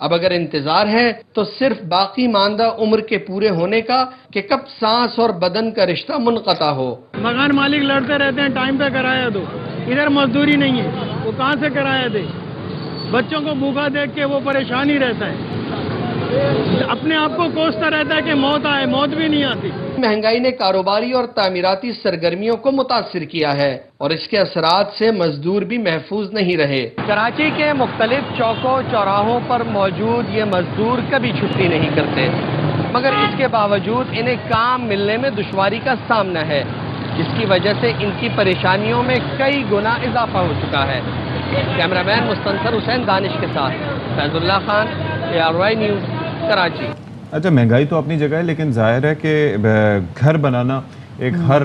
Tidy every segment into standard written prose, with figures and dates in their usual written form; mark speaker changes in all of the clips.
Speaker 1: اب اگر انتظار ہے تو صرف باقی ماندہ عمر کے پورے ہونے کا کہ کب سانس اور بدن کا رشتہ منقطع ہو۔
Speaker 2: مکان مالک لڑتے رہتے ہیں ٹائم پہ کرایہ دو، ادھر مزدوری نہیں ہے، وہ کہاں سے کرایہ دے؟ بچوں کو بھوکا دیکھ کے وہ پریشان ہی رہتا ہے، اپنے آپ کو کوستا رہتا ہے کہ موت آئے، موت بھی نہیں آتی۔
Speaker 1: مہنگائی نے کاروباری اور تعمیراتی سرگرمیوں کو متاثر کیا ہے اور اس کے اثرات سے مزدور بھی محفوظ نہیں رہے۔ کراچی کے مختلف چوکوں چوراہوں پر موجود یہ مزدور کبھی چھٹی نہیں کرتے، مگر اس کے باوجود انہیں کام ملنے میں دشواری کا سامنا ہے، جس کی وجہ سے ان کی پریشانیوں میں کئی گنا اضافہ ہو چکا ہے۔ کیمرامین مستنصر حسین دانش کے ساتھ فیض اللہ خان، ARY نیوز، کراچی۔
Speaker 3: اچھا، مہنگائی تو اپنی جگہ ہے، لیکن ظاہر ہے کہ گھر بنانا ایک ہر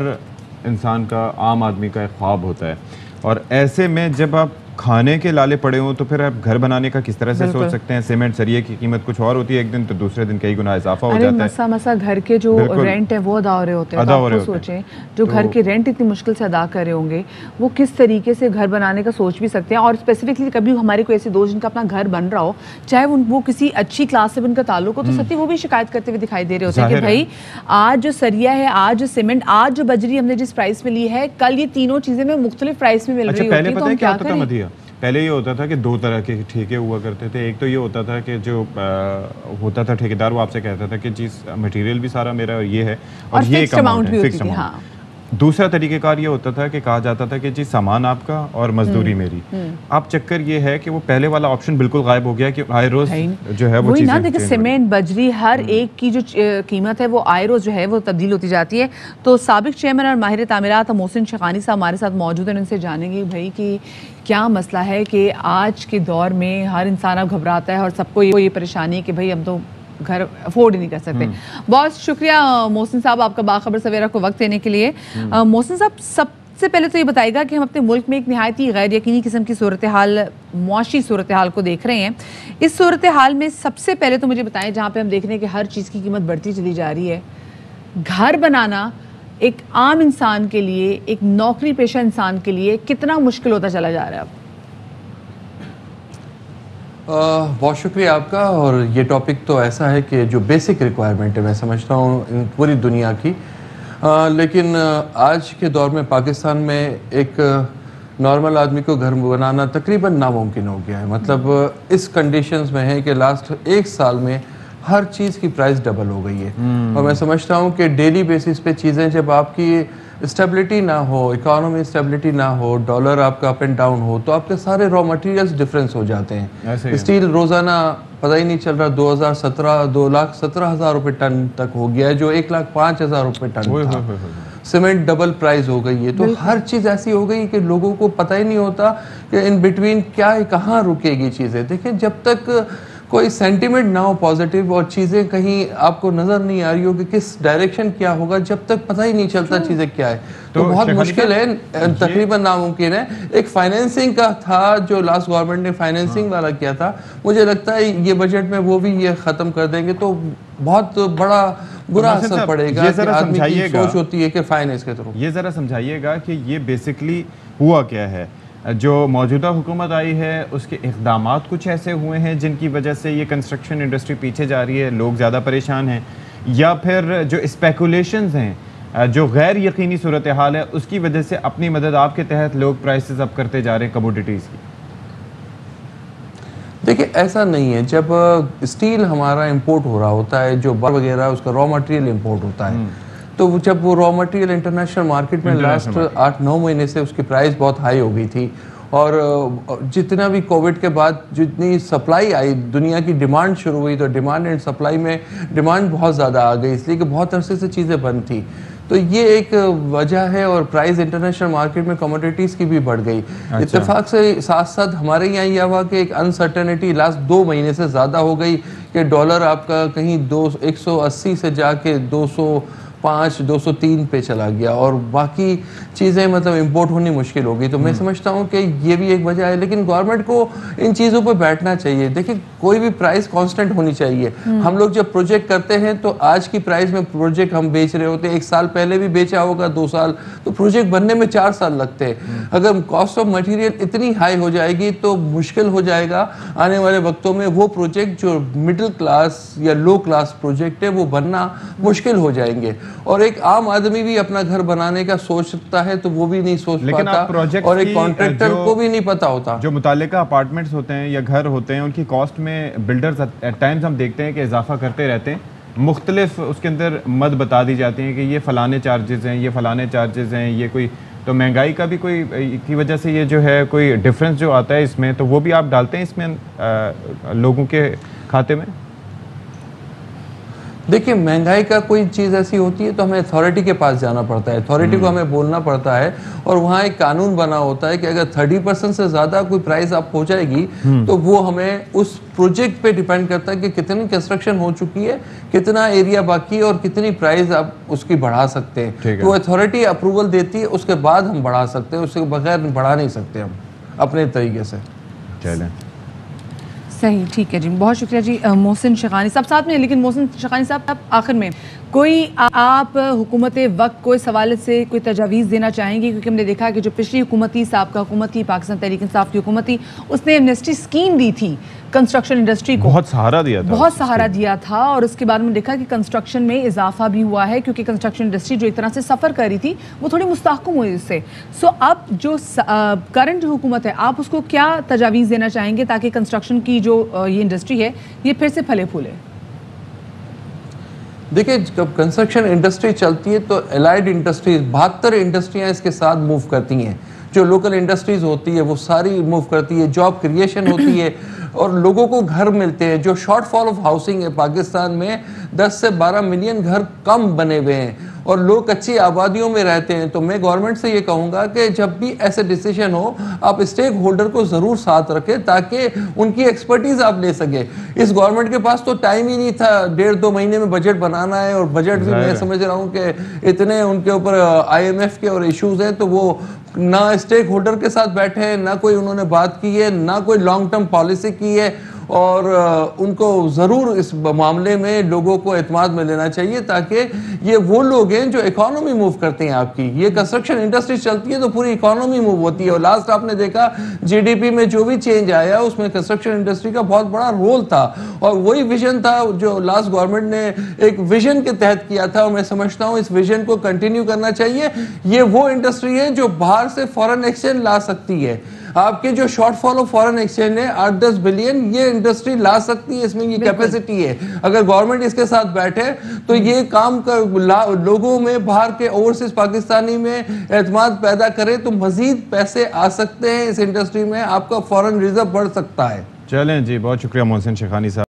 Speaker 3: انسان کا، عام آدمی کا ایک خواب ہوتا ہے، اور ایسے میں جب آپ کھانے کے لالے پڑے ہوں تو پھر آپ گھر بنانے کا کس طرح سے سوچ سکتے ہیں؟ سیمنٹ سریے کی قیمت کچھ اور ہوتی ہے ایک دن، تو دوسرے دن کئی گنا اضافہ ہو جاتا ہے۔
Speaker 4: مسا گھر کے جو رینٹ ہے وہ ادا ہو رہے ہوتے ہیں، آپ کو سوچیں جو گھر کے رینٹ اتنی مشکل سے ادا کر رہے ہوں گے، وہ کس طریقے سے گھر بنانے کا سوچ بھی سکتے ہیں۔ اور اسپیسیفکلی کبھی ہمارے کوئی ایسے دوست جن کا اپنا گھر بن رہا ہو، چاہے وہ کسی اچھی کلاس سے ان کا تعلق ہو، تو سچی وہ بھی شکایت کرتے ہوئے دکھائی دے رہے ہوتے ہیں کہ بھائی آج جو سریا ہے، آج جو سیمنٹ، آج جو بجری ہم نے جس پرائس میں لی ہے، کل یہ تینوں چیزیں میں مختلف پرائس میں مل رہی ہوتی ہیں، تو ہم کیا کریں؟
Speaker 3: پہلے یہ ہوتا تھا کہ دو طرح کے ٹھیکے ہوا کرتے تھے۔ ایک تو یہ ہوتا تھا کہ جو ہوتا تھا ٹھیکیدار، وہ آپ سے کہتا تھا کہ چیز مٹیریل بھی سارا میرا یہ ہے اور یہ ایک اماؤنٹ ہے، فکس اماؤنٹ۔ دوسرا طریقہ کار یہ ہوتا تھا کہ کہا جاتا تھا کہ جی سامان آپ کا اور مزدوری میری۔ اب چکر یہ ہے کہ وہ پہلے والا آپشن بالکل غائب ہو گیا کہ آئے روز جو ہے وہ چیزیں،
Speaker 4: دیکھیں سیمنٹ، بجری، ہر ایک کی جو قیمت ہے وہ آئے روز جو ہے وہ تبدیل ہوتی جاتی ہے۔ تو سابق چیئرمین اور ماہر تعمیرات محسن شیخانی صاحب ہمارے ساتھ موجود ہیں، ان سے جانیں گے بھائی کہ کیا مسئلہ ہے کہ آج کے دور میں ہر انسان اب گھبراتا ہے اور سب کو یہ پریشانی ہے کہ بھائی ہم تو گھر افورڈ ہی نہیں کر سکتے۔ بہت شکریہ محسن صاحب آپ کا باخبر سویرا کو وقت دینے کے لیے۔ محسن صاحب، سب سے پہلے تو یہ بتائے گا کہ ہم اپنے ملک میں ایک نہایت ہی غیر یقینی قسم کی صورتحال، معاشی صورتحال کو دیکھ رہے ہیں۔ اس صورتحال میں سب سے پہلے تو مجھے بتائیں، جہاں پہ ہم دیکھ رہے ہیں کہ ہر چیز کی قیمت بڑھتی چلی جا رہی ہے، گھر بنانا ایک عام انسان کے لیے، ایک نوکری پیشہ انسان کے لیے کتنا مشکل ہوتا چلا جا رہا ہے اب؟
Speaker 5: بہت شکریہ آپ کا۔ اور یہ ٹاپک تو ایسا ہے کہ جو بیسک ریکوائرمنٹ ہے، میں سمجھتا ہوں پوری دنیا کی، لیکن آج کے دور میں پاکستان میں ایک نارمل آدمی کو گھر بنانا تقریباً ناممکن ہو گیا ہے۔ مطلب اس کنڈیشنز میں ہے کہ لاسٹ ایک سال میں ہر چیز کی پرائس ڈبل ہو گئی ہے، اور میں سمجھتا ہوں کہ ڈیلی بیسس پہ چیزیں، جب آپ کی اسٹیبلٹی نہ ہو، اکانومی اسٹیبلٹی نہ ہو، ڈالر آپ کا اپ اینڈ ڈاؤن ہو، تو آپ کے سارے را مٹیریلز ڈفرینس ہو جاتے ہیں۔ اسٹیل روزانہ پتہ ہی نہیں چل رہا 2017 2,17,000 روپے ٹن تک ہو گیا ہے، جو 1,05,000 روپے ٹن تھا۔ سیمنٹ ڈبل پرائز ہو گئی ہے، تو ہر چیز ایسی ہو گئی کہ لوگوں کو پتہ ہی نہیں ہوتا کہ ان بٹوین کیا کہاں رکے گی چیزیں۔ دیکھیں، جب تک کوئی سینٹیمنٹ نہ ہو پازیٹیو اور چیزیں کہیں آپ کو نظر نہیں آ رہی ہو کہ کس ڈائریکشن کیا ہوگا، جب تک پتہ ہی نہیں چلتا چیزیں کیا ہے، تو بہت مشکل ہے، تقریباً ناممکن ہے۔ ایک فائنینسنگ کا تھا جو لاسٹ گورنمنٹ نے فائنینسنگ والا کیا تھا، مجھے لگتا ہے یہ بجٹ میں وہ بھی یہ ختم کر دیں گے تو بہت بڑا برا اثر پڑے گا کہ آدمی کی سوچ ہوتی ہے کہ فائنینس کے تھرو۔
Speaker 3: یہ ذرا سمجھائیے گا کہ یہ بیسکلی ہوا کیا ہے؟ جو موجودہ حکومت آئی ہے اس کے اقدامات کچھ ایسے ہوئے ہیں جن کی وجہ سے یہ کنسٹرکشن انڈسٹری پیچھے جا رہی ہے، لوگ زیادہ پریشان ہیں، یا پھر جو اسپیکولیشنز ہیں، جو غیر یقینی صورتحال ہے، اس کی وجہ سے اپنی مدد آپ کے تحت لوگ پرائسز اپ کرتے جا رہے ہیں کموڈیٹیز کی؟
Speaker 5: دیکھیں، ایسا نہیں ہے۔ جب اسٹیل ہمارا امپورٹ ہو رہا ہوتا ہے، جو وغیرہ اس کا را مٹیریل امپورٹ ہوتا ہے، تو جب وہ را مٹیریل انٹرنیشنل مارکیٹ میں لاسٹ 8-9 مہینے سے اس کی پرائز بہت ہائی ہو گئی تھی، اور جتنا بھی کووڈ کے بعد جتنی سپلائی آئی، دنیا کی ڈیمانڈ شروع ہوئی، تو ڈیمانڈ اینڈ سپلائی میں ڈیمانڈ بہت زیادہ آ گئی، اس لیے کہ بہت عرصے سے چیزیں بند تھی، تو یہ ایک وجہ ہے۔ اور پرائز انٹرنیشنل مارکیٹ میں کموڈیٹیز کی بھی بڑھ گئی۔ اتفاق سے ساتھ ساتھ ہمارے یہاں یہ ہوا کہ ایک انسرٹنٹی لاسٹ 2 مہینے سے زیادہ ہو گئی کہ ڈالر آپ کا کہیں 180 سے جا کے 205, 203 پہ چلا گیا اور باقی چیزیں مطلب امپورٹ ہونی مشکل ہوگی. تو میں سمجھتا ہوں کہ یہ بھی ایک وجہ ہے, لیکن گورنمنٹ کو ان چیزوں پہ بیٹھنا چاہیے. دیکھیں کوئی بھی پرائز کانسٹنٹ ہونی چاہیے. ہم لوگ جب پروجیکٹ کرتے ہیں تو آج کی پرائز میں پروجیکٹ ہم بیچ رہے ہوتے ہیں, 1 سال پہلے بھی بیچا ہوگا, 2 سال, تو پروجیکٹ بننے میں 4 سال لگتے ہیں. اگر کاسٹ آف مٹیریل اتنی ہائی ہو جائے گی تو مشکل ہو جائے گا آنے والے وقتوں میں وہ پروجیکٹ جو مڈل کلاس یا لو کلاس پروجیکٹ ہے وہ بننا مشکل ہو جائیں گے. اور ایک عام آدمی بھی اپنا گھر بنانے کا سوچ سکتا ہے تو وہ بھی نہیں سوچ پاتا, اور ایک کانٹریکٹر کو بھی نہیں پتا ہوتا.
Speaker 3: جو متعلقہ اپارٹمنٹس ہوتے ہیں یا گھر ہوتے ہیں ان کی کاسٹ میں بلڈرز ایٹ ٹائمز ہم دیکھتے ہیں کہ اضافہ کرتے رہتے ہیں. مختلف اس کے اندر مد بتا دی جاتی ہیں کہ یہ فلانے چارجز ہیں, یہ فلانے چارجز ہیں, یہ کوئی, تو مہنگائی کا بھی کوئی کی وجہ سے یہ جو ہے کوئی ڈفرینس جو آتا ہے اس میں, تو وہ بھی آپ ڈالتے ہیں اس میں لوگوں کے کھاتے میں؟
Speaker 5: دیکھیں مہنگائی کا کوئی چیز ایسی ہوتی ہے تو ہمیں اتھارٹی کے پاس جانا پڑتا ہے, اتھارٹی کو ہمیں بولنا پڑتا ہے, اور وہاں ایک قانون بنا ہوتا ہے کہ اگر 30% سے زیادہ کوئی پرائز آپ ہو جائے گی تو وہ ہمیں اس پروجیکٹ پہ ڈیپینڈ کرتا ہے کہ کتنی کنسٹرکشن ہو چکی ہے, کتنا ایریا باقی ہے, اور کتنی پرائز آپ اس کی بڑھا سکتے ہیں. تو اتھارٹی اپروول دیتی ہے, اس کے بعد ہم بڑھا سکتے ہیں, اس کے بغیر بڑھا نہیں سکتے ہم اپنے طریقے سے.
Speaker 3: چلیں
Speaker 4: صحیح, ٹھیک ہے جی, بہت شکریہ جی. محسن شیخانی صاحب ساتھ میں, لیکن محسن شیخانی صاحب آخر میں کوئی آپ حکومت وقت کو اس حوالے سے کوئی تجاویز دینا چاہیں گے؟ کیونکہ ہم نے دیکھا کہ جو پچھلی حکومت تھی, سابقہ حکومت تھی, پاکستان تحریک انصاف کی حکومت تھی, اس نے ایمنسٹی اسکیم دی تھی کنسٹرکشن انڈسٹری کو,
Speaker 3: بہت سہارا دیا تھا,
Speaker 4: بہت سہارا دیا تھا, اور اس کے بعد میں دیکھا کہ کنسٹرکشن میں اضافہ بھی ہوا ہے, کیونکہ کنسٹرکشن انڈسٹری جو ایک طرح سے سفر کر رہی تھی وہ تھوڑی مستحکم ہوئی اس سے. سو اب جو کرنٹ جو حکومت ہے, آپ اس کو کیا تجاویز دینا چاہیں گے تاکہ کنسٹرکشن کی جو یہ انڈسٹری ہے یہ پھر سے پھلے پھولے؟
Speaker 5: دیکھیں جب کنسٹرکشن انڈسٹری چلتی ہے تو الائیڈ انڈسٹریز 72 انڈسٹریاں اس کے ساتھ موو کرتی ہیں. جو لوکل انڈسٹریز ہوتی ہے وہ ساری موو کرتی ہے, جاب کریشن ہوتی ہے اور لوگوں کو گھر ملتے ہیں. جو شارٹ فال آف ہاؤسنگ ہے پاکستان میں 10 سے 12 ملین گھر کم بنے ہوئے ہیں اور لوگ کچی آبادیوں میں رہتے ہیں. تو میں گورنمنٹ سے یہ کہوں گا کہ جب بھی ایسے ڈیسیشن ہو آپ اسٹیک ہولڈر کو ضرور ساتھ رکھیں تاکہ ان کی ایکسپرٹیز آپ لے سکیں. اس گورنمنٹ کے پاس تو ٹائم ہی نہیں تھا, 1.5-2 مہینے میں بجٹ بنانا ہے, اور بجٹ بھی میں سمجھ رہا ہوں کہ اتنے ان کے اوپر IMF کے اور ایشوز ہیں تو وہ نہ اسٹیک ہولڈر کے ساتھ بیٹھے ہیں, نہ کوئی انہوں نے بات کی ہے, نہ کوئی لانگ ٹرم پالیسی کی ہے. اور ان کو ضرور اس معاملے میں لوگوں کو اعتماد میں لینا چاہیے تاکہ یہ وہ لوگ ہیں جو اکانومی موو کرتے ہیں آپ کی. یہ کنسٹرکشن انڈسٹری چلتی ہے تو پوری اکانومی موو ہوتی ہے, اور لاسٹ آپ نے دیکھا GDP میں جو بھی چینج آیا اس میں کنسٹرکشن انڈسٹری کا بہت بڑا رول تھا, اور وہی ویژن تھا جو لاسٹ گورنمنٹ نے ایک ویژن کے تحت کیا تھا, اور میں سمجھتا ہوں اس ویژن کو کنٹینیو کرنا چاہیے. یہ وہ انڈسٹری ہے جو باہر سے فورن ایکسچینج لا سکتی ہے. آپ کے جو short fall of foreign exchange ہے 8-10 بلین, یہ انڈسٹری لا سکتی ہے, اس میں یہ کیپیسٹی ہے. اگر گورنمنٹ اس کے ساتھ بیٹھے تو یہ کام لوگوں میں باہر کے اوورسیز پاکستانی میں اعتماد پیدا کرے تو مزید پیسے آ سکتے ہیں اس انڈسٹری میں, آپ کا فورن ریزرو بڑھ سکتا ہے.
Speaker 3: چلیں جی, بہت شکریہ محسن شیخانی صاحب.